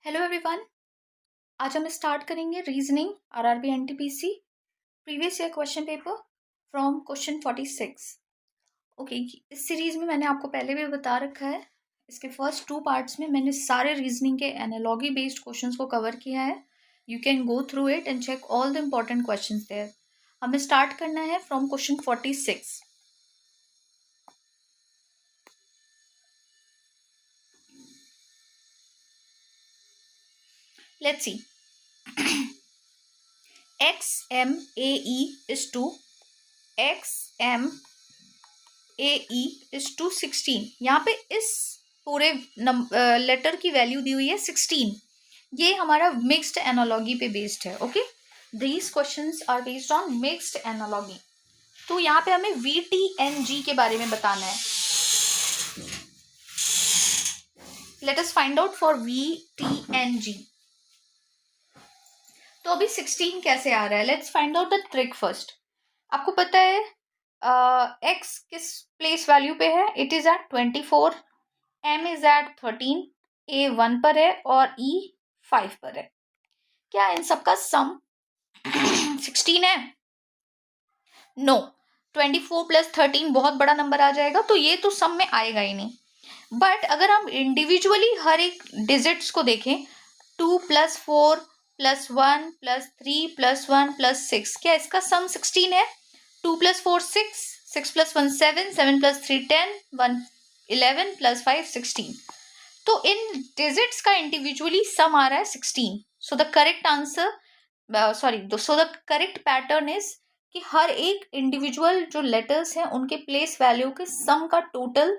Hello everyone. आज हम start करेंगे reasoning RRB NTPC previous year question paper from question 46। Okay, इस series में मैंने आपको पहले भी बता रखा है। इसके फर्स्ट 2 पार्ट्स में मैंने सारे रीजनिंग के एनालॉजी बेस्ड क्वेश्चंस को कवर किया है। You can go through it and check all the important questions there. हमें स्टार्ट करना है from question 46। Let's see. XMAE is to XMAE is to 16। यहाँ पे इस पूरे लेटर की वैल्यू दी हुई है 16। ये हमारा मिक्स्ड एनालॉजी पे बेस्ड है। Okay, these questions are based on mixed analogy. तो यहाँ पे हमें VTNG के बारे में बताना है। Let us find out for VTNG। तो अभी 16 कैसे आ रहा है? Let's find out the trick first. आपको पता है एक्स किस प्लेस वैल्यू पे है? It is at 24, M is at 13, A 1 पर है और ई 5 पर है। क्या इन सबका सम 16 है? नो, 24 प्लस 13 बहुत बड़ा नंबर आ जाएगा, तो ये तो सम में आएगा ही नहीं। बट अगर हम इंडिविजुअली हर एक डिजिट्स को देखें, 2 plus 4 plus 1 plus 3 plus 1 plus 6, क्या इसका सम 16 है? 2 प्लस 4 6, 6 प्लस 1 7, 7 प्लस 3 10, 1 11 प्लस 5 16। तो इन डिजिट्स का इंडिविजुअली सम आ रहा है 16। So the correct answer so the correct pattern is कि हर एक इंडिविजुअल जो लेटर्स हैं उनके प्लेस वैल्यू के सम का टोटल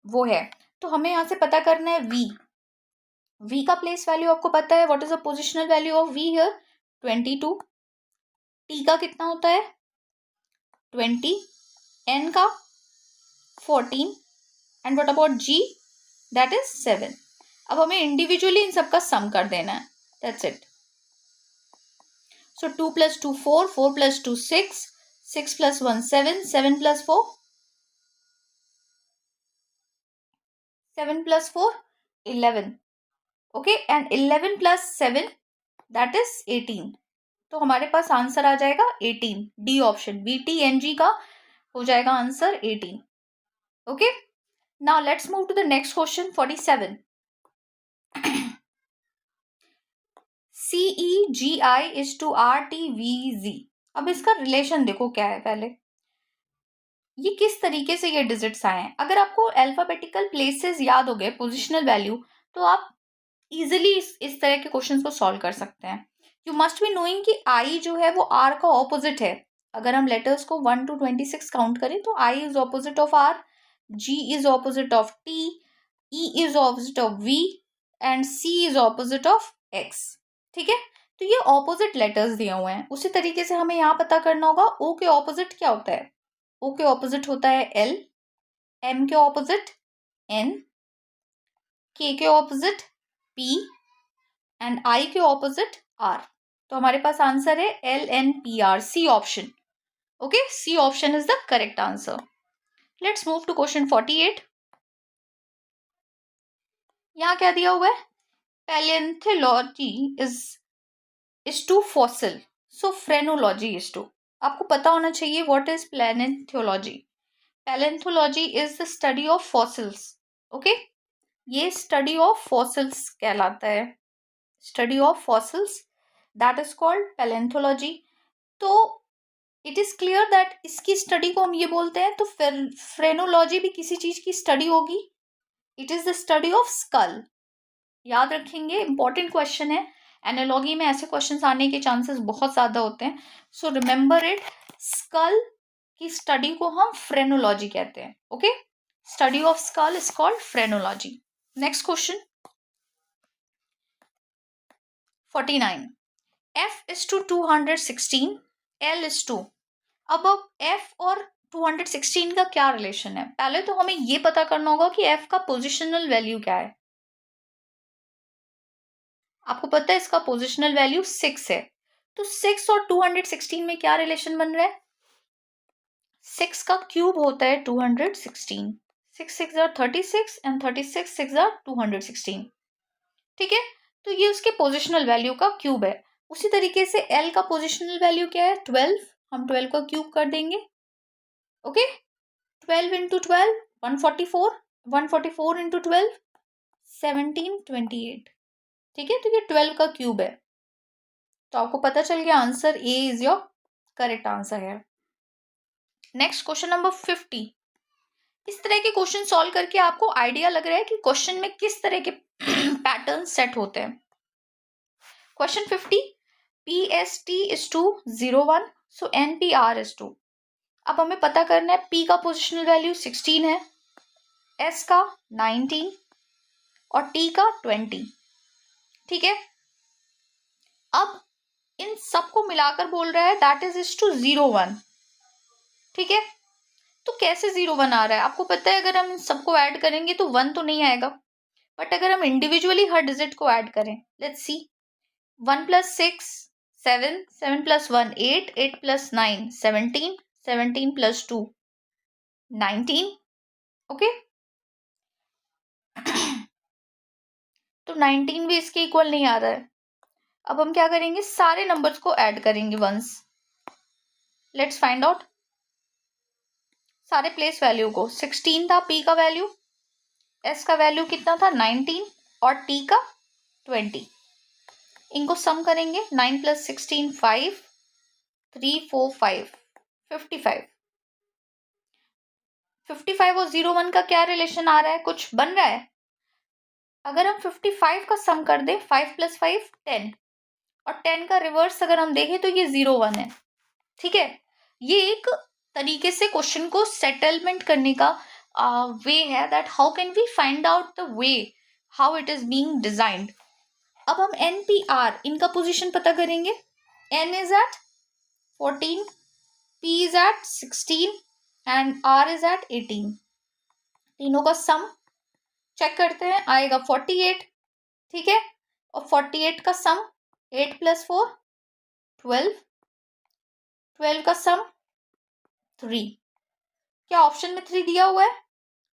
वो है। तो हमें यहाँ से पता करना है V का प्लेस वैल्यू आपको पता है। What is the positional value of V here? 22। T का कितना होता है? 20। N का 14 and what about G? That is 7। अब हमें इंडिविजुअली इन सबका सम कर देना है। That's it. So 2 plus 2 4, 4 plus 2 6, 6 plus 1 7, 7 plus 4 7 plus 4 11। Okay, and 11 plus 7 that is 18। तो हमारे पास आंसर आ जाएगा 18। डी ऑप्शन VTNG का हो जाएगा answer 18। Okay, now let's move to the next question 47। CEGI is to RTVZ। अब इसका रिलेशन देखो क्या है। पहले ये किस तरीके से ये डिजिट्स आए हैं। अगर आपको अल्फाबेटिकल प्लेसेस याद हो गए, पोजिशनल वैल्यू, तो आप इजिली इस तरह के क्वेश्चंस को सॉल्व कर सकते हैं। यू मस्ट बी नोइंग कि आई जो है वो आर का ऑपोजिट है। अगर हम लेटर्स को 1 to 26 काउंट करें तो I is opposite of R, G is opposite of T, E is opposite of V and C is opposite of X. ठीक है, तो ये ऑपोजिट लेटर्स दिए हुए हैं। उसी तरीके से हमें यहाँ पता करना होगा ओ के ऑपोजिट क्या होता है। ओ के ऑपोजिट होता है एल, एम के opposite N, K opposite P and I के ऑपोजिट आर। तो हमारे पास आंसर है LNPR, C option. Okay, C option is the correct answer. Let's move to question 48। यहाँ क्या दिया हुआ है? Paleontology is to fossil, so phrenology is to. आपको पता होना चाहिए what is paleontology. Paleontology is the study of fossils. Okay, ये स्टडी ऑफ फॉसिल्स कहलाता है। Study of fossils that is called paleontology. तो इट इज क्लियर दैट इसकी study को हम ये बोलते हैं। तो फ्रेनोलॉजी भी किसी चीज की स्टडी होगी। It is the study of skull. याद रखेंगे, इंपॉर्टेंट क्वेश्चन है। एनालॉजी में ऐसे क्वेश्चंस आने के चांसेस बहुत ज्यादा होते हैं। सो रिमेंबर इट, स्कल की स्टडी को हम फ्रेनोलॉजी कहते हैं। Okay, study of skull is called phrenology. Next question 49। F is to 216, L is to। अब F और 216 का क्या रिलेशन है? पहले तो हमें ये पता करना होगा कि F का पोजिशनल वैल्यू क्या है। आपको पता है इसका पोजिशनल वैल्यू 6 है। तो 6 और 216 में क्या रिलेशन बन रहा है? 6 का क्यूब होता है 216। 6 6 are 36 एंड 36 6 are 216। ठीक है, तो ये उसके पोजिशनल वैल्यू का क्यूब है। उसी तरीके से L का पोजिशनल वैल्यू क्या है 12, हम 12 का क्यूब कर देंगे। Okay 12 into 12 144, 144 into 12 1728। ठीक है, तो ये 12 का क्यूब है। तो आपको पता चल गया answer A is your correct answer है। Next question number 50। इस तरह के क्वेश्चन सॉल्व करके आपको आइडिया लग रहा है कि क्वेश्चन में किस तरह के पैटर्न सेट होते हैं। Question 50, PST is to 01, so NPR is to। अब हमें पता करना है P का पोजिशनल वैल्यू 16 है, S का 19 और T का 20। ठीक है, अब इन सबको मिलाकर बोल रहा है दैट इज टू 01। ठीक है, तो कैसे 01 आ रहा है? आपको पता है अगर हम इन सबको ऐड करेंगे तो 1 तो नहीं आएगा, बट अगर हम इंडिविजुअली हर डिजिट को ऐड करें, let's see 1 plus 6 7, 7 plus 1 8, 8 plus 9 17, 17 plus 2 19। Okay तो 19 भी इसके इक्वल नहीं आ रहा है। अब हम क्या करेंगे, सारे नंबर्स को ऐड करेंगे वंस। लेट्स फाइंड आउट सारे प्लेस वैल्यू को। 16 था P का वैल्यू, S का वैल्यू कितना था 19 और T का 20। इनको सम करेंगे, 9 प्लस 16 5, 3 4 5 55। 55 और 01 का क्या रिलेशन आ रहा है, कुछ बन रहा है? अगर हम 55 का सम कर दें 5 प्लस 5 10 और 10 का रिवर्स अगर हम देखें तो ये 01 है। ठीक है, ये एक तरीके से क्वेश्चन को सेटलमेंट करने का वे है that how can we find out the way how it is being designed. अब हम NPR इनका पोजीशन पता करेंगे। N is at 14, P is at 16 and R is at 18। तीनों का सम चेक करते हैं, आएगा 48। ठीक है, और 48 का सम 8 प्लस 4 12, 12 का सम 3। क्या ऑप्शन में 3 दिया हुआ है?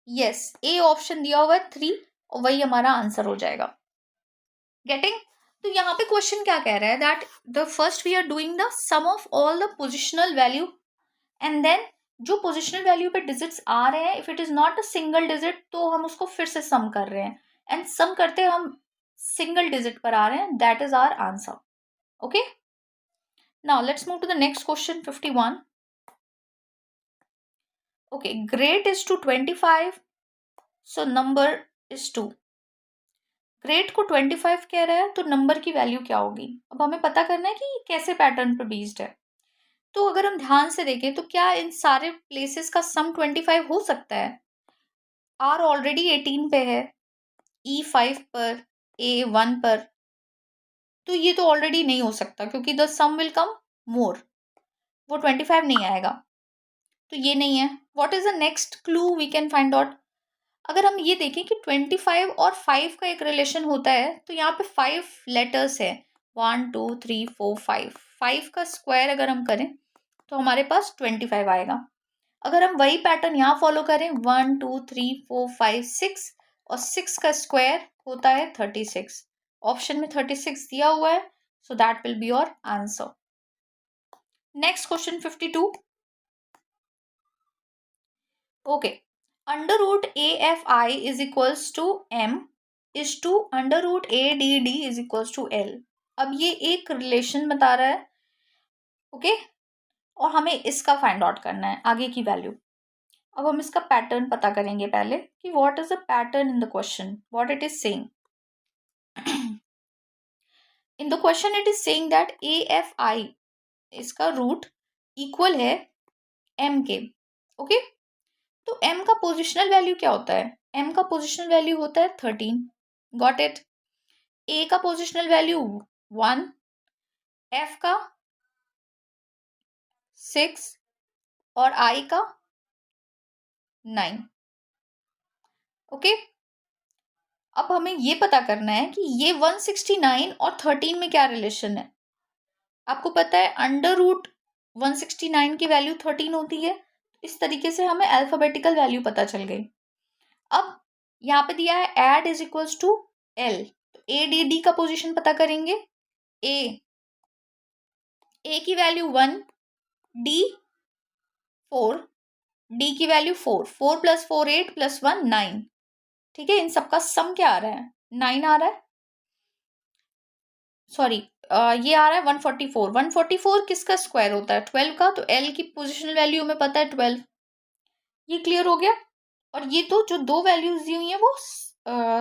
यस, ए ऑप्शन दिया हुआ है 3 और वही हमारा आंसर हो जाएगा। गेटिंग? तो यहाँ पे क्वेश्चन क्या कह रहा है that the first we are doing the sum of all the positional value and then जो पोजिशनल वैल्यू पे डिजिट्स आ रहे हैं if it is not a single digit तो हम उसको फिर से सम कर रहे हैं एंड सम करते हम सिंगल डिजिट पर आ रहे हैं, that is our answer. Okay, now let's move to the next question 51। Okay, great is to 25, so number is 2। Great को 25 कह रहा है तो नंबर की वैल्यू क्या होगी? अब हमें पता करना है कि ये कैसे पैटर्न पर बेस्ड है। तो अगर हम ध्यान से देखें तो क्या इन सारे प्लेसेस का सम 25 हो सकता है? R ऑलरेडी 18 पे है, E 5 पर, A 1 पर, तो ये तो ऑलरेडी नहीं हो सकता क्योंकि द सम विल कम मोर, वो 25 नहीं आएगा, तो ये नहीं है। What is the next clue we can find out? अगर हम ये देखें कि 25 और 5 का एक रिलेशन होता है तो यहाँ पे 5 लेटर्स है, 1 2 3 4 5। 5 का स्क्वायर अगर हम करें तो हमारे पास 25 आएगा। अगर हम वही पैटर्न यहाँ फॉलो करें 1 2 3 4 5 6 और 6 का स्क्वायर होता है 36। ऑप्शन में 36 दिया हुआ है, so that will be your answer. Next question 52। Okay, under root AFI is equals to M is to under root ADD is equals to L। अब ये एक रिलेशन बता रहा है। ओके, और हमें इसका फाइंड आउट करना है आगे की वैल्यू। अब हम इसका पैटर्न पता करेंगे पहले कि what is the pattern in the question, what it is saying. In the question it is saying that AFI इसका रूट इक्वल है M के। ओके, तो M का पोजिशनल वैल्यू क्या होता है? M का पोजिशनल वैल्यू होता है 13। Got it? A का पोजिशनल वैल्यू 1, F का 6 और I का 9। ओके, अब हमें ये पता करना है कि ये 169 और 13 में क्या रिलेशन है। आपको पता है अंडर रूट 169 की वैल्यू 13 होती है। इस तरीके से हमें अल्फाबेटिकल वैल्यू पता चल गई। अब यहाँ पे दिया है add is equals to L, तो ए डी डी का पोजीशन पता करेंगे। ए की वैल्यू 1, डी 4, डी की वैल्यू 4, 4 + 4 8 + 1 9। ठीक है, इन सबका सम क्या आ रहा है? 9 आ रहा है। सॉरी, ये आ रहा है 144। 144 किसका स्क्वायर होता है? 12 का। तो एल की पोजिशनल वैल्यू हमें पता है 12। ये क्लियर हो गया। और ये तो जो दो वैल्यूज दी हुई है वो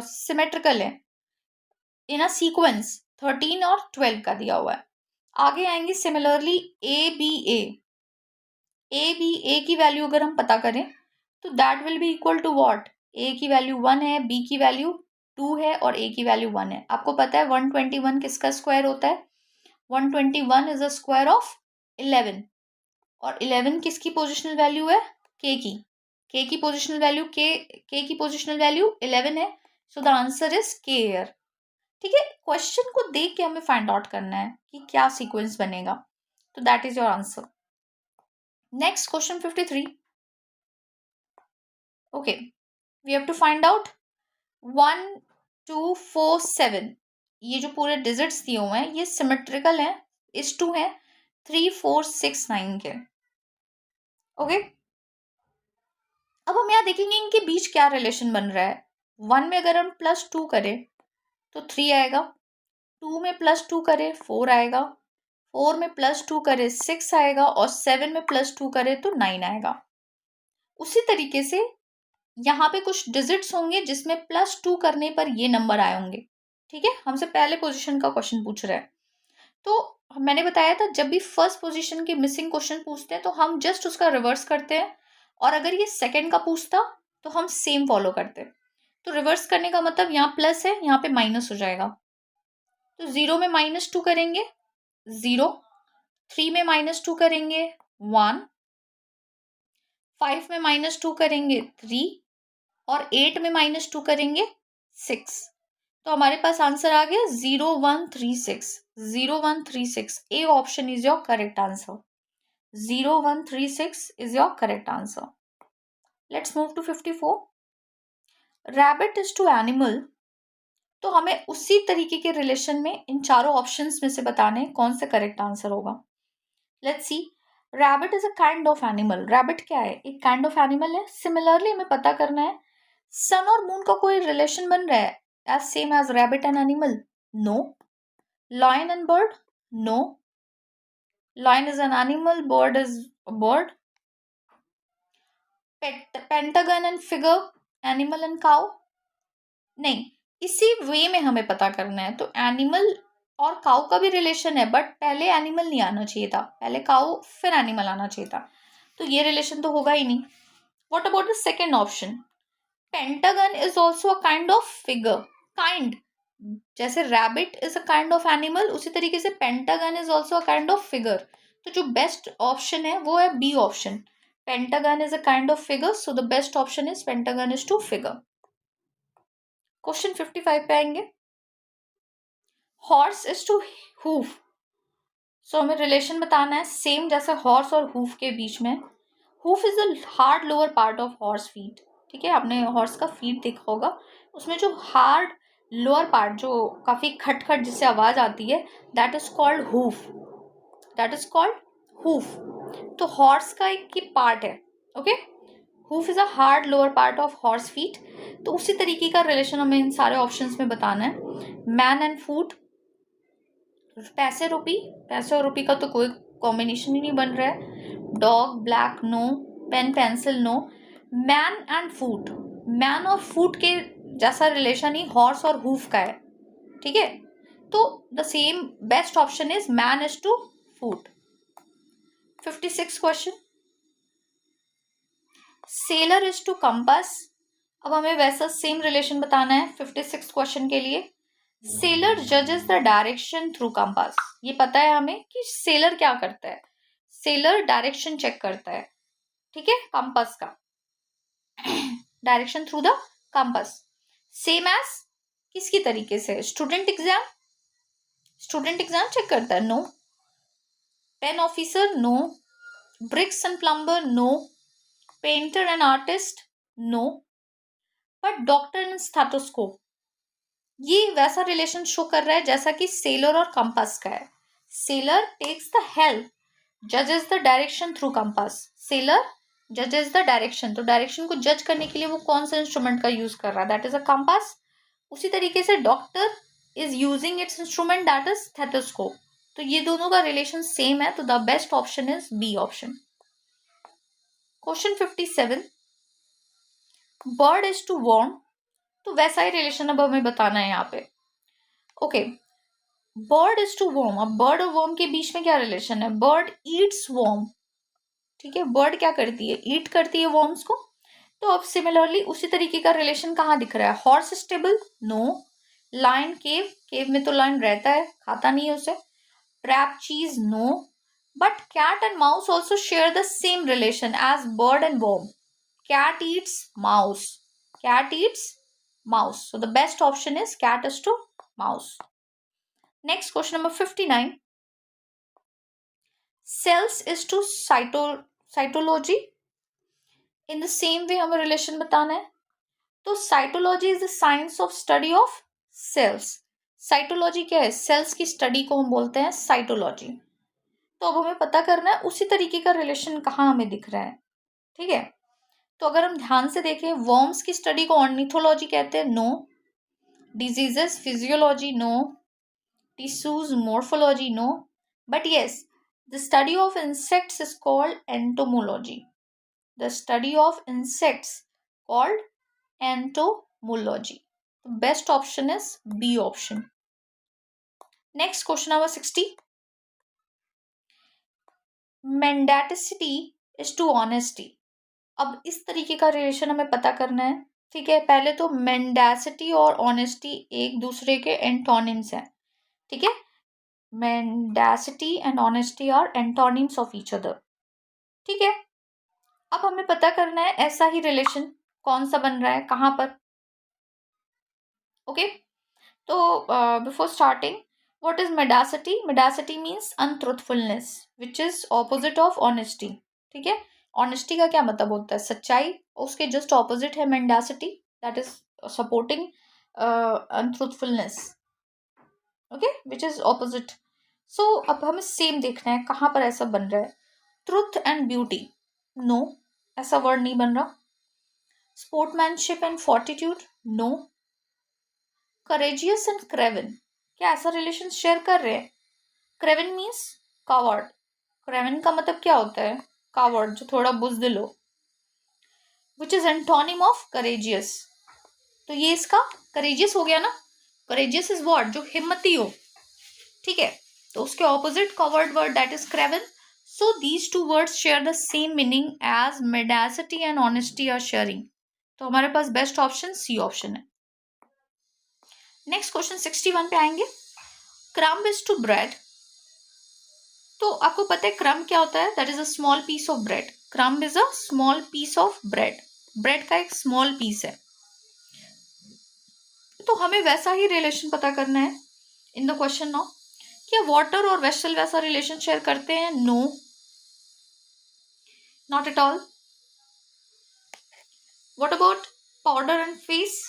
सिमेट्रिकल है, इन अ सीक्वेंस। 13 और 12 का दिया हुआ है। आगे आएंगे सिमिलरली ए बी ए की वैल्यू अगर हम पता करें तो that will be equal to what? A की वैल्यू 1 है, बी की वैल्यू 2 है और ए की वैल्यू 1 है। आपको पता है 121 किसका स्क्वायर होता है? 121 इज द स्क्वायर ऑफ 11। और 11 किसकी पोजिशनल वैल्यू है? के की पोजिशनल वैल्यू के की पोजिशनल वैल्यू 11 है। सो द आंसर इज के हियर। ठीक है, क्वेश्चन को देख के हमें फाइंड आउट करना है कि क्या सीक्वेंस बनेगा। तो that is your answer. Next question 53। Okay, we have to find out 1 2 4 7। ये जो पूरे डिजिट्स दिए हुए हैं ये सिमेट्रिकल हैं, इस 2 हैं 3 4 6 9 के। ओके, अब हम यहाँ देखेंगे इनके बीच क्या रिलेशन बन रहा है। 1 में अगर हम +2 करें तो 3 आएगा, 2 में +2 करें 4 आएगा, 4 में +2 करें 6 आएगा और 7 में +2 करें तो 9 आएगा। उसी तरीके से यहाँ पे कुछ डिजिट्स होंगे जिसमें +2 करने पर ये नंबर आए होंगे। ठीक है, हमसे पहले पोजीशन का क्वेश्चन पूछ रहा है। तो मैंने बताया था जब भी फर्स्ट पोजीशन के मिसिंग क्वेश्चन पूछते हैं तो हम जस्ट उसका रिवर्स करते हैं, और अगर ये सेकंड का पूछता तो हम सेम फॉलो करते हैं। तो रिवर्स करने का मतलब यहाँ प्लस है, यहाँ पे माइनस हो जाएगा। तो 0 में -2 करेंगे 0, 3 में -2 करेंगे 1, 5 में -2 करेंगे 3 और 8 में -2 करेंगे 6। तो हमारे पास आंसर आ गया 0136। 0136 ए option is your correct answer. 0136 is your correct answer. Let's move to 54. Rabbit is to animal. तो हमें उसी तरीके के रिलेशन में इन चारों ऑप्शंस में से बताने कौन सा करेक्ट आंसर होगा। Let's see, rabbit is a kind of animal. Rabbit क्या है? एक काइंड ऑफ एनिमल है। सिमिलरली हमें पता करना है सन और मून का कोई रिलेशन बन रहा है as same as rabbit and animal? No. Lion and bird? No. Lion is an animal, bird is a bird. Pentagon and figure? Animal and cow? नहीं। इसी वे में हमें पता करना है। तो एनिमल और काउ का भी रिलेशन है, बट पहले एनिमल नहीं आना चाहिए था, पहले काउ फिर एनिमल आना चाहिए था। तो ये रिलेशन तो होगा ही नहीं। What about the second option? Pentagon is also a kind of figure. Kind, जैसे rabbit is a kind of animal उसी तरीके से pentagon is also a kind of figure. तो जो बेस्ट ऑप्शन है वो है B option. Pentagon is a kind of figure, so the best option is pentagon is to figure. Question 55 पे आएंगे। Horse is to hoof. So हमें relation बताना है सेम जैसे हॉर्स और हूफ के बीच में। Hoof is the hard lower part of horse feet. ठीक है, आपने हॉर्स का फीट देखा होगा, उसमें जो हार्ड लोअर पार्ट जो काफी खटखट जिससे आवाज आती है, that is called hoof. That is called hoof. तो हॉर्स का एक की पार्ट है। Okay, hoof is a hard lower part of horse feet. तो उसी तरीके का रिलेशन हमें इन सारे ऑप्शंस में बताना है। मैन एंड फूड, पैसे और रुपी का तो कोई कॉम्बिनेशन ही नहीं बन रहा है। Dog black no, pen pencil no. Man and food, man और फूड के जैसा रिलेशन ही हॉर्स और हूफ का है। ठीक है, तो the same best option is man is to food. 56 question, seller is to compass. अब हमें वैसा सेम रिलेशन बताना है 56 क्वेश्चन के लिए। सेलर जजेस द डायरेक्शन थ्रू कंपास। ये पता है हमें कि सेलर क्या करता है, सेलर डायरेक्शन चेक करता है। ठीक है, कंपास का direction through the compass. Same as किसकी तरीके से? Student exam, student exam check करता है? No. Pen officer? No. Bricks and plumber? No. Painter and artist? No. But doctor and stethoscope? ये वैसा रिलेशन शो कर रहा है जैसा कि सेलर और कंपास का है. सेलर टेक्स द हेल्प, जजेस the direction through compass. Seller जजेस द डायरेक्शन, तो डायरेक्शन को जज करने के लिए वो कौन सा इंस्ट्रूमेंट का यूज कर रहा है, दैट इज अ कंपास. उसी तरीके से doctor is using its instrument, that is stethoscope. तो ये दोनों का रिलेशन सेम है, तो the best option is B option. Question 57, bird is to worm. तो वैसा ही रिलेशन अब हमें बताना है यहाँ पे. Okay, bird is to worm. अब बर्ड और वॉर्म के बीच में क्या रिलेशन है? Bird eats worm. ठीक है, बर्ड क्या करती है? ईट करती है वॉर्म्स को. तो अब सिमिलरली उसी तरीके का रिलेशन कहाँ दिख रहा है? Horse stable, no. Lion cave, cave में तो लायन रहता है, खाता नहीं है उसे. Trap cheese, no. But cat and mouse also share the same relation as bird and worm. cat eats mouse. Cat eats mouse. So the best option is cat is to mouse. Next, question number 59. Cells is to cytology. In the same way हमें relation बताना है. तो cytology is the science of study of cells. Cytology क्या है? cells की study को हम बोलते हैं cytology. तो अब हमें पता करना है उसी तरीके का relation कहाँ हमें दिख रहा है. ठीक है, तो अगर हम ध्यान से देखें, वर्म्स की स्टडी को ऑर्निथोलॉजी कहते हैं, no. Diseases physiology, no. Tissues morphology, no. But yes, the study of insects is called entomology. The study of insects called entomology. Best option is B option. Next, question number 60. Mendacity is to honesty. अब इस तरीके का relation हमें पता करना है. ठीक है, पहले तो मेंडेसिटी और ऑनेस्टी एक दूसरे के एंटोनिम्स हैं. ठीक है, mendacity and honesty are antonyms of each other. ठीक है, अब हमें पता करना है ऐसा ही रिलेशन कौन सा बन रहा है, कहां पर. ओके, तो before starting, what is mendacity? Mendacity means untruthfulness which is opposite of honesty. ठीक है, ऑनेस्टी का क्या मतलब होता है? सच्चाई. उसके जस्ट ऑपोजिट है mendacity, that is supporting untruthfulness. Okay, which is opposite. So अब हमें सेम देखना है कहां पर ऐसा बन रहा है. ट्रुथ एंड ब्यूटी, नो, ऐसा वर्ड नहीं बन रहा. Sportsmanship and fortitude, no. Courageous and craven, क्या ऐसा रिलेशन शेयर कर रहे हैं? Kraven means coward. क्रेवन का मतलब क्या होता है? कावर्ड, जो थोड़ा बुज़दिल हो. Which is antonym of courageous. तो ये इसका करेजियस हो गया ना. Courageous is what? जो हिम्मती हो. ठीक है, तो उसके opposite coward word that is craven. So these two words share the same meaning as mendacity and honesty are sharing. तो हमारे पास बेस्ट ऑप्शन सी ऑप्शन है. नेक्स्ट, क्वेश्चन 61 पे आएंगे. Crumb is to bread. तो आपको पता है क्रम्ब क्या होता है? That is a small piece of bread. Crumb is a small piece of bread. Bread का एक स्मॉल पीस है. तो हमें वैसा ही रिलेशन पता करना है इन द क्वेश्चन नाउ. क्या वाटर और वेसल वैसा रिलेशन शेयर करते हैं? No, not at all. What about powder and face?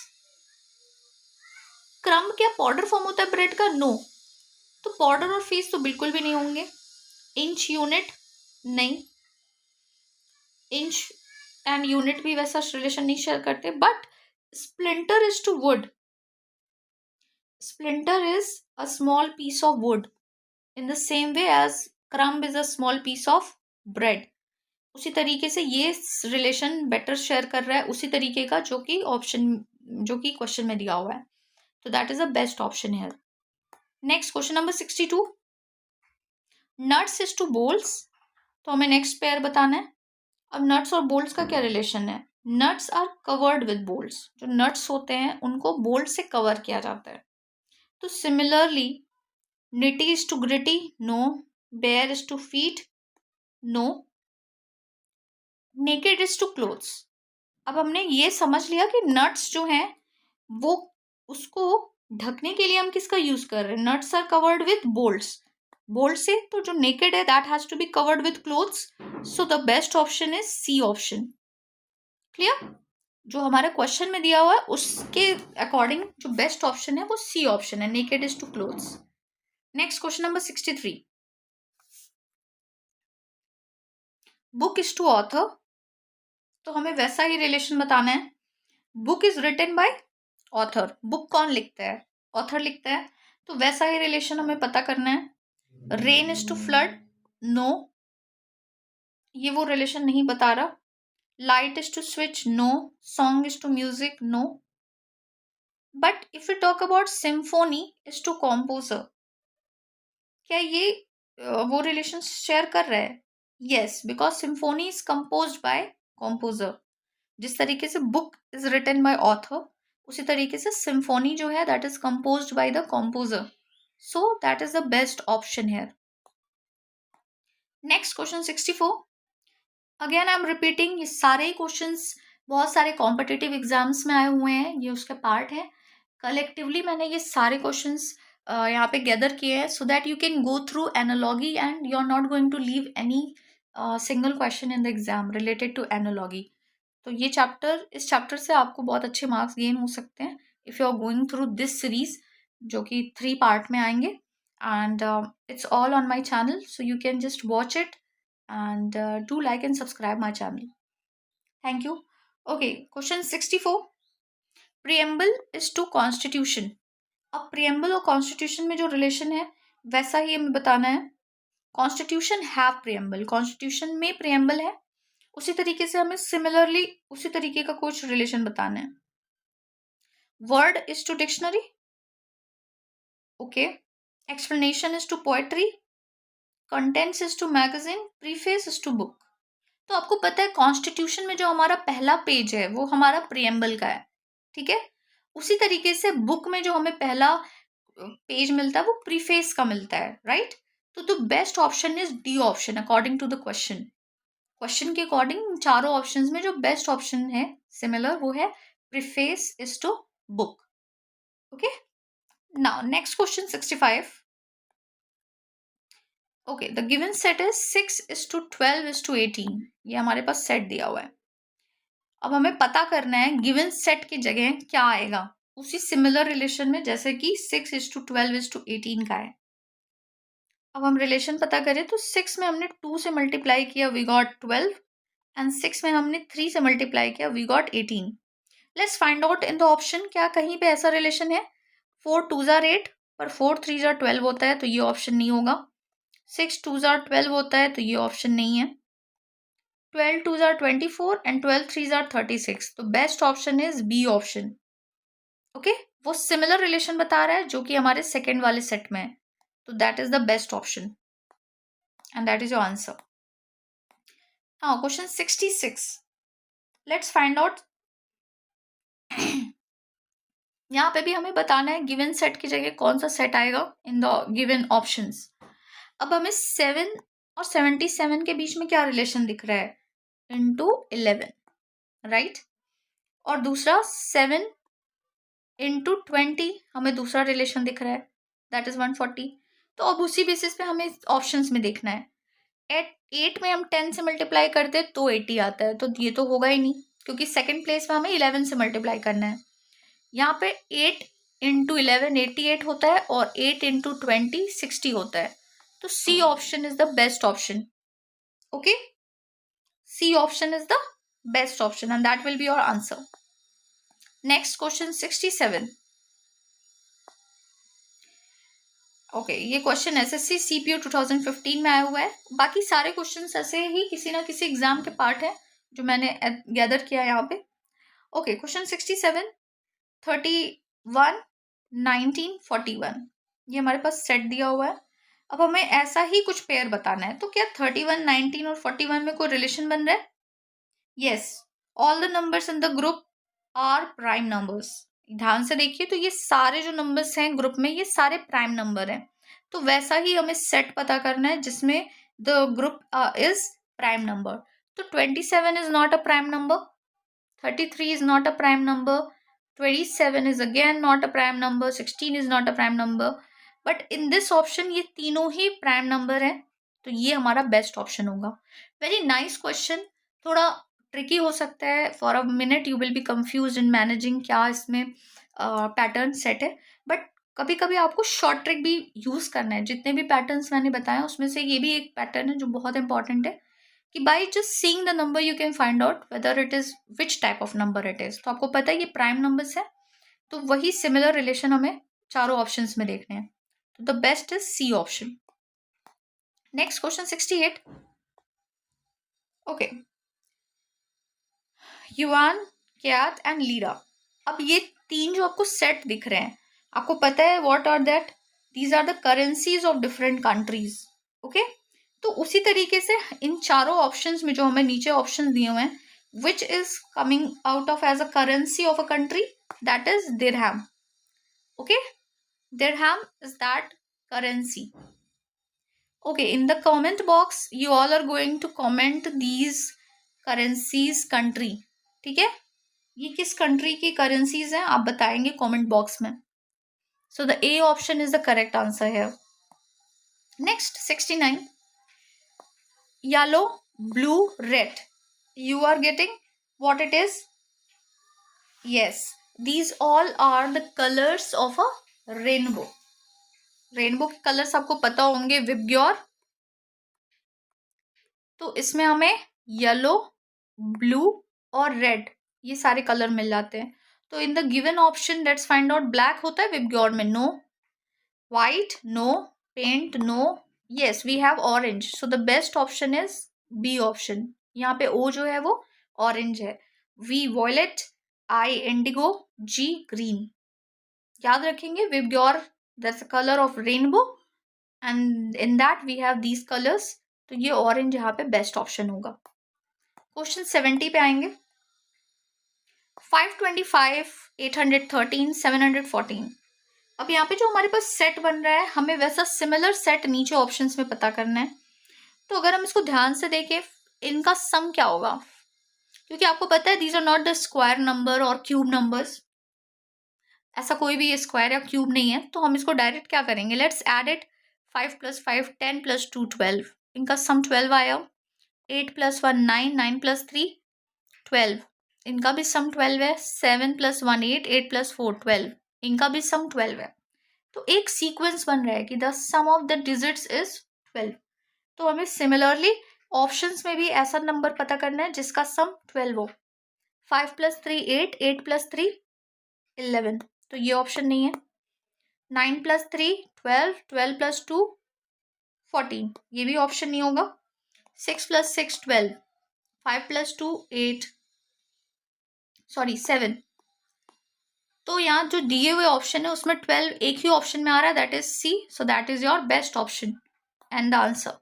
Crumb क्या पाउडर फॉर्म होता है ब्रेड का? नो. तो पाउडर और फेस तो बिल्कुल भी नहीं होंगे. इंच यूनिट, नहीं. इंच एंड यूनिट भी वैसा रिलेशन नहीं शेयर करते. But splinter is to wood. Splinter is a small piece of wood in the same way as crumb is a small piece of bread. उसी तरीके से ये relation better share कर रहा है उसी तरीके का जो कि क्वेश्चन में दिया हुआ है. तो that is the best option here. Next, question number 62. Nuts is to bolts. तो हमें नेक्स्ट पेयर बताना है. अब नट्स और बोल्ट्स का क्या रिलेशन है? Nuts are covered with bolts. जो नट्स होते हैं उनको बोल्ट से कवर किया जाता है. तो similarly nitty is to gritty, no. Bare is to feet, no. Naked is to clothes. अब हमने ये समझ लिया कि नट्स जो हैं वो उसको ढकने के लिए हम किसका यूज कर रहे हैं? Nuts are covered with bolts. Bolt से तो जो नेकेड है that has to be covered with clothes. So the best option is C option. Clear? जो हमारा क्वेश्चन में दिया हुआ है उसके अकॉर्डिंग जो बेस्ट ऑप्शन है वो सी ऑप्शन है, naked is to clothes. Next question number 63, book is to author, तो हमें वैसा ही रिलेशन बताना है। Book is written by author, book कौन लिखता है, ऑथर लिखता है, तो वैसा ही रिलेशन हमें पता करना है। Rain is to flood, no, ये वो रिलेशन नहीं बता रहा। Light is to switch, no. Song is to music, no. But if you talk about symphony is to composer, क्या ये वो रिलेशन शेयर कर रहा है? Yes, because symphony is composed by composer. जिस तरीके से book is written by author, उसी तरीके से सिम्फोनी जो है that is composed by the composer, so that is the best option here. Next question 64, again I am repeating, ये सारे ही क्वेश्चंस बहुत सारे कॉम्पिटिटिव एग्जाम्स में आए हुए हैं, ये उसके पार्ट है। कलेक्टिवली मैंने ये सारे क्वेश्चंस यहाँ पे गैदर किए हैं so that you can go through analogy and you are not going to leave any single question in the exam related to analogy. तो ये चैप्टर, इस चैप्टर से आपको बहुत अच्छे मार्क्स गेन हो सकते हैं if you are going through this series, जो कि 3 पार्ट में आएंगे। And it's all on my channel, so you can just watch it and do like and subscribe my channel. Thank you. Okay, question 64, preamble is to constitution। अब preamble और constitution में जो relation है वैसा ही हमें बताना है। constitution have preamble, constitution में preamble है, उसी तरीके से हमें similarly उसी तरीके का कुछ relation बताना है। word is to dictionary, okay, explanation is to poetry, contents is to magazine, preface is to book। तो आपको पता है कॉन्स्टिट्यूशन में जो हमारा पहला पेज है वो हमारा प्रियम्बल का है, ठीक है। उसी तरीके से बुक में जो हमें पहला पेज मिलता है वो प्रीफेस का मिलता है, राइट। तो the best option is D option according to the question. Question के अकॉर्डिंग चारों ऑप्शंस में जो बेस्ट ऑप्शन है सिमिलर वो है preface is to book. Okay, now next question 65, okay, the given set is 6:12:18, ये हमारे पास सेट दिया हुआ है। अब हमें पता करना है गिवन सेट की जगह क्या आएगा उसी सिमिलर रिलेशन में जैसे कि 6:12:18 का है। अब हम रिलेशन पता करें तो 6 में हमने 2 से मल्टीप्लाई किया वी गॉट 12 एंड 6 में हमने 3 से मल्टीप्लाई किया we got 18। Let's find out in the option क्या कहीं पे ऐसा रिलेशन है। 4 2 जार 8 पर 4 3 जार 12 होता है तो ये ऑप्शन नहीं होगा। 6 2 जार 12 होता है तो ये ऑप्शन नहीं है। 12 2 जार 24 एंड 12 3 जार 36, तो best option is B option. Okay, वो सिमिलर रिलेशन बता रहा है जो कि हमारे सेकेंड वाले सेट में है, तो that is the best option and that is your answer. हाँ, क्वेश्चन 66, लेट्स फाइंड आउट। यहाँ पे भी हमें बताना है गिवन सेट की जगह कौन सा सेट आएगा इन द गिवन ऑप्शंस। अब हमें 7 और 77 के बीच में क्या रिलेशन दिख रहा है, इंटू 11, राइट। और दूसरा 7 इंटू 20 हमें दूसरा रिलेशन दिख रहा है दैट इज 140। तो अब उसी बेसिस पे हमें ऑप्शंस में देखना है। 8 में हम 10 से मल्टीप्लाई करते तो 80 आता है, तो ये तो होगा ही नहीं क्योंकि सेकंड प्लेस में हमें 11 से मल्टीप्लाई करना है। यहाँ पे 8 इंटू 11 88 होता है और 8 इंटू 20 60 होता है, तो C option is the best option. Okay, C option is the best option and that will be your answer. Next question 67, okay, ये क्वेश्चन एसएससी सीपीयू 2015 में आया हुआ है। बाकी सारे क्वेश्चंस ऐसे ही किसी ना किसी एग्जाम के पार्ट है जो मैंने गैदर किया यहाँ पे। ओके, क्वेश्चन 67, 31 19 41, ये हमारे पास सेट दिया हुआ है। अब हमें ऐसा ही कुछ पेयर बताना है, तो क्या 31 19 और 41 में कोई रिलेशन बन रहा है? Yes, all the numbers in the group are prime numbers. ध्यान से देखिए तो ये सारे जो नंबर्स हैं ग्रुप में ये सारे प्राइम नंबर हैं, तो वैसा ही हमें सेट पता करना है जिसमें the group is prime number. तो 27 is not a prime number, 33 is not a prime number, 27 is again not a prime number, 16 is not a prime number, but in this option ये तीनों ही prime number है, तो ये हमारा best option होगा। Very nice question, थोड़ा tricky हो सकता है, for a minute you will be confuse in managing क्या इसमें पैटर्न सेट है, बट कभी कभी आपको शॉर्ट ट्रिक भी यूज करना है। जितने भी पैटर्न्स मैंने बताया उसमें से ये भी एक पैटर्न है जो बहुत इंपॉर्टेंट है, कि by just seeing the number you can find out whether it is which type of number it is. तो आपको पता है ये प्राइम नंबर्स है, तो वही सिमिलर रिलेशन हमें चारों ऑप्शंस में देखने हैं। तो the best is C option. Next question 68। Okay, yuan, kyat and lira. अब ये तीन जो आपको सेट दिख रहे हैं, आपको पता है what are that? These are the currencies of different countries. Okay, तो उसी तरीके से इन चारों ऑप्शंस में जो हमें नीचे ऑप्शन दिए हुए हैं, which is coming out of as a currency of a country, that is dirham. Okay, dirham is that currency. Okay, in the comment box you all are going to comment these currencies country. ठीक है, ये किस country की currencies हैं आप बताएंगे comment box में। So the A option is the correct answer है। Next 69, yellow, blue, red, you are getting what it is? Yes, these all are the colors of a rainbow. Rainbow के colours आपको पता होंगे, VIBGYOR. तो इसमें हमें yellow, blue और red ये सारे कलर मिल जाते हैं। तो in the given option let's find out, black होता है विबग्योर में, नो। White, no. Paint, no. Yes, we have orange, so the best option is B option. यहाँ पे ओ जो है वो ऑरेंज है, V violet, I indigo, G green. याद रखेंगे VIBGYOR that's a colour of rainbow and in that we have these colours. तो ये ऑरेंज यहाँ पे बेस्ट ऑप्शन होगा। क्वेश्चन 70 पे आएंगे। 525, 813, 714। अब यहाँ पे जो हमारे पास सेट बन रहा है, हमें वैसा सिमिलर सेट नीचे ऑप्शंस में पता करना है। तो अगर हम इसको ध्यान से देखें, इनका सम क्या होगा? क्योंकि आपको पता है these are not the square number और क्यूब नंबर्स, ऐसा कोई भी स्क्वायर या क्यूब नहीं है। तो हम इसको डायरेक्ट क्या करेंगे, लेट्स एड इट। 5 + 5 10 + 2 12, इनका सम 12 आया। 8 + 1 9, 9 + 3 12, इनका भी सम 12 है। 7 + 1 8, 8 + 4 12, इनका भी सम 12 है। तो एक सीक्वेंस बन रहा है कि the sum of the digits is 12। तो हमें सिमिलरली ऑप्शंस में भी ऐसा नंबर पता करना है जिसका सम 12 हो। 5 + 3 8, 8 + 3 11, तो ये ऑप्शन नहीं है। 9 + 3 12, 12 + 2 14, ये भी ऑप्शन नहीं होगा। 6 + 6 12, 5 + 2 8, सॉरी 7। तो यहाँ जो दिए हुए ऑप्शन है उसमें 12 एक ही ऑप्शन में आ रहा है, that is C, so that is your best option and the answer.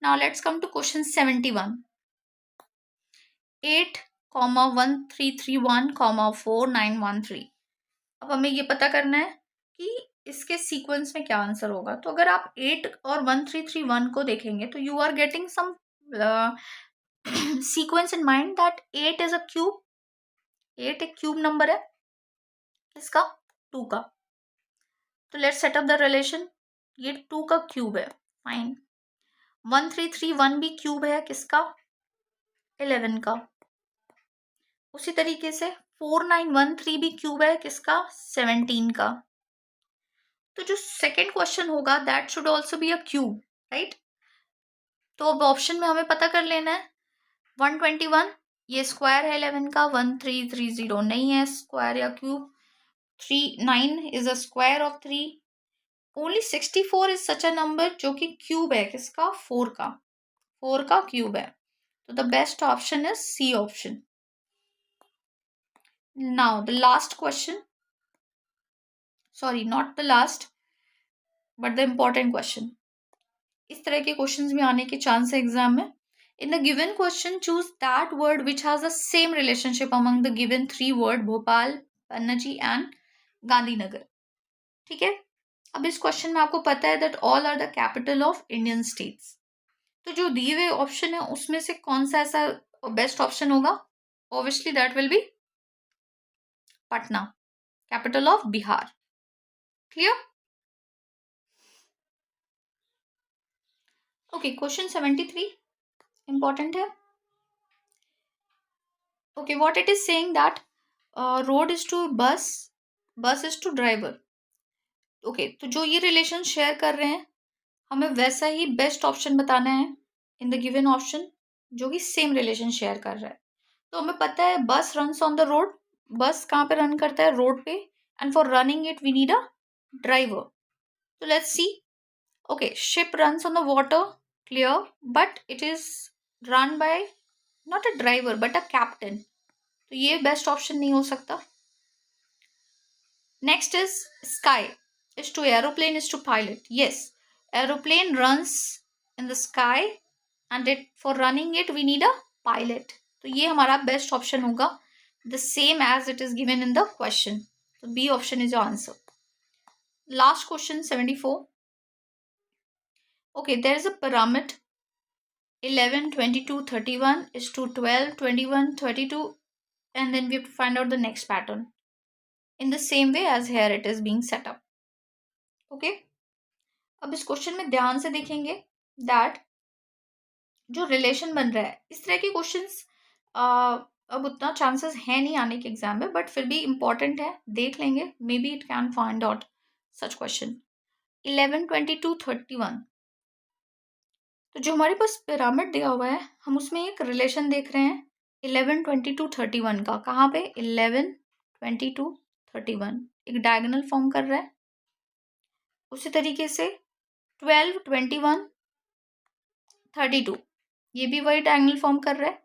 Now let's come to question 71। 8, 1 3 3 1, 4 9 1 3। अब हमें ये पता करना है कि इसके सीक्वेंस में क्या आंसर होगा। तो अगर आप 8 और 1 3 3 1 को देखेंगे तो you are getting some sequence in mind that 8 is a cube. 8 एक क्यूब नंबर है, किसका? 2 का। तो let's set up the relation, ये 2 का क्यूब है, फाइन। 1 3 3 1 भी क्यूब है, किसका? 11 का। उसी तरीके से 4 9 1 3 भी क्यूब है, किसका? 17 का। तो जो सेकेंड क्वेश्चन होगा that should also be a cube, right? तो अब ऑप्शन में हमें पता कर लेना है। 121 ये स्क्वायर है 11 का। 1330 नहीं है स्क्वायर या cube. 39 is a square of 3। Only 64 is such a number जो कि क्यूब है, किसका? 4 का। 4 का क्यूब है। तो the best option is C option. Now the last question, sorry not the last but the important question. इस तरह के क्वेश्चंस भी आने के चांस है एग्जाम में। In the given question choose that word which has the same relationship among the given 3 word Bhopal, Panaji and Gandhinagar. ठीक है, अब इस क्वेश्चन में आपको पता है that all are the capital of Indian states. तो जो दिए हुए ऑप्शन है उसमें से कौन सा ऐसा बेस्ट ऑप्शन होगा? Obviously that will B Patna, capital of Bihar. Clear? Okay, question 73 important है। Okay, what it is saying that road is to bus, bus is to driver. Okay, तो जो ये रिलेशन शेयर कर रहे हैं हमें वैसा ही बेस्ट ऑप्शन बताना है इन द गिवन ऑप्शन जो कि सेम रिलेशन शेयर कर रहा है. तो हमें पता है बस रन्स ऑन द रोड. बस कहाँ पे रन करता है? रोड पे. And for running it we need a driver. तो let's see. Okay, ship runs on the water, clear, but it is run by not a driver but a captain. तो ये best option नहीं हो सकता. Next is sky is to aeroplane is to pilot. Yes, aeroplane runs in the sky and it for running it we need a pilot. तो ये हमारा best option होगा, the same as it is given in the question. तो B option is your answer. Last question 74. Okay, there is a pyramid. 11, 22, 31 is to 12, 21, 32, and then we have to find out the next pattern in the same way as here it is being set up. Okay, अब इस क्वेश्चन में ध्यान से देखेंगे that जो relation बन रहा है इस तरह के क्वेश्चंस अब उतना चांसेस है नहीं आने के एग्जाम में, बट फिर भी इंपॉर्टेंट है, देख लेंगे. May be it can find out such question. 11, 22, 31. तो जो हमारे पास पिरामिड दिया हुआ है हम उसमें एक रिलेशन देख रहे हैं 11, 22, 31 का. कहाँ पे? 11, 22, 31 एक डायगोनल फॉर्म कर रहा है. उसी तरीके से 12, 21, 32 ये भी वही डायगोनल फॉर्म कर रहा है.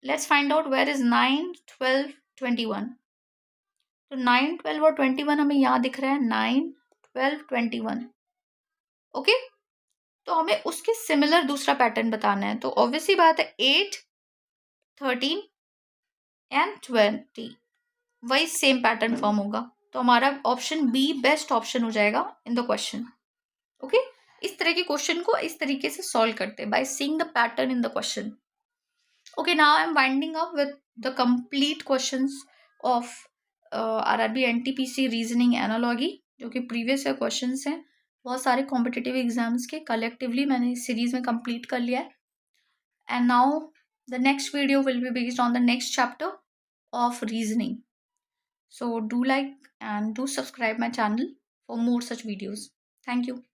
Let's find out where is 9, 12, 21. तो 9, 12 और 21 हमें यहाँ दिख रहा है. 9, 12, 21. ओके, तो हमें उसके सिमिलर दूसरा पैटर्न बताना है. तो ऑब्वियसली बात है 8, 13 एंड 20 वही सेम पैटर्न फॉर्म होगा. तो हमारा ऑप्शन बी बेस्ट ऑप्शन हो जाएगा इन द क्वेश्चन. ओके, इस तरह के क्वेश्चन को इस तरीके से सॉल्व करते हैं by seeing the pattern in the question. Okay, now I am winding up with the complete questions of RRB NTPC reasoning analogy जो कि प्रीवियस ईयर क्वेश्चंस हैं. बहुत सारे कॉम्पिटिटिव एग्जाम्स के कलेक्टिवली मैंने इस सीरीज में कंप्लीट कर लिया है. And now the next video will be based on the next chapter of reasoning. So do like and do subscribe my channel for more such videos. Thank you.